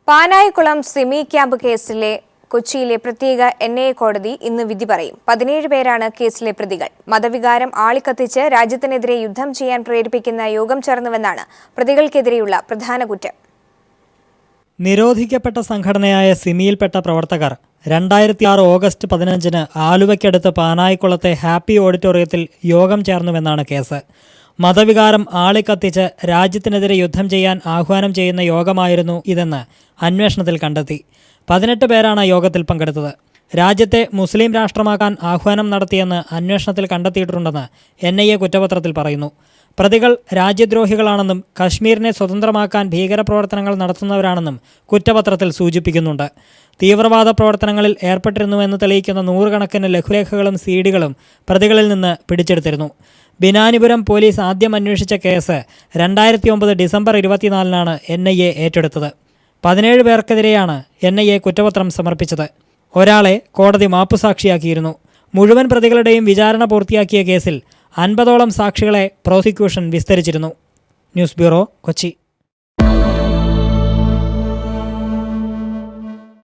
Panayikulam semi camp കേസിലെ കൊച്ചിയിലെ പ്രത്യേക എൻഐഎ കോടതി ഇന്ന് വിധി പറയും. 17 പേരാണ് കേസിലെ പ്രതികൾ. മതവികാരം ആളിക്കത്തിച്ച് രാജ്യത്തിനെതിരെ യുദ്ധം ചെയ്യാൻ പ്രേരിപ്പിക്കുന്ന യോഗം ചേർന്നുവെന്നാണ് പ്രതികൾക്കെതിരെയുള്ള പ്രധാന കുറ്റം. നിരോധിക്കപ്പെട്ട സംഘടനയായ സിമിയിൽപ്പെട്ട പ്രവർത്തകർ 2006 ഓഗസ്റ്റ് 15 ആലുവയ്ക്കടുത്ത് പാനായിക്കുളത്തെ ഹാപ്പി ഓഡിറ്റോറിയത്തിൽ യോഗം ചേർന്നുവെന്നാണ് കേസ്. മതവികാരം ആളിക്കത്തിച്ച് രാജ്യത്തിനെതിരെ യുദ്ധം ചെയ്യാൻ ആഹ്വാനം ചെയ്യുന്ന യോഗമായിരുന്നു ഇതെന്ന് അന്വേഷണത്തിൽ കണ്ടെത്തി. 18 പേരാണ് യോഗത്തിൽ പങ്കെടുത്തത്. രാജ്യത്തെ മുസ്ലിം രാഷ്ട്രമാക്കാൻ ആഹ്വാനം നടത്തിയെന്ന് അന്വേഷണത്തിൽ കണ്ടെത്തിയിട്ടുണ്ടെന്ന് എൻഐഎ കുറ്റപത്രത്തിൽ പറയുന്നു. പ്രതികൾ രാജ്യദ്രോഹികളാണെന്നും കശ്മീരിനെ സ്വതന്ത്രമാക്കാൻ ഭീകരപ്രവർത്തനങ്ങൾ നടത്തുന്നവരാണെന്നും കുറ്റപത്രത്തിൽ സൂചിപ്പിക്കുന്നുണ്ട്. തീവ്രവാദ പ്രവർത്തനങ്ങളിൽ ഏർപ്പെട്ടിരുന്നുവെന്ന് തെളിയിക്കുന്ന 100 കണക്കിന് ലഘുലേഖകളും സീഡികളും പ്രതികളിൽ നിന്ന് പിടിച്ചെടുത്തിരുന്നു. ബിനാനിപുരം പോലീസ് ആദ്യം അന്വേഷിച്ച കേസ് 2009 ഡിസംബർ 24 എൻഐഎ ഏറ്റെടുത്തത്. 17 പേർക്കെതിരെയാണ് എൻഐഎ കുറ്റപത്രം സമർപ്പിച്ചത്. ഒരാളെ കോടതി മാപ്പുസാക്ഷിയാക്കിയിരുന്നു. മുഴുവൻ പ്രതികളുടെയും വിചാരണ പൂർത്തിയാക്കിയ കേസിൽ 50ഓളം സാക്ഷികളെ പ്രോസിക്യൂഷൻ വിസ്തരിച്ചിരുന്നു. News bureau, Kochi.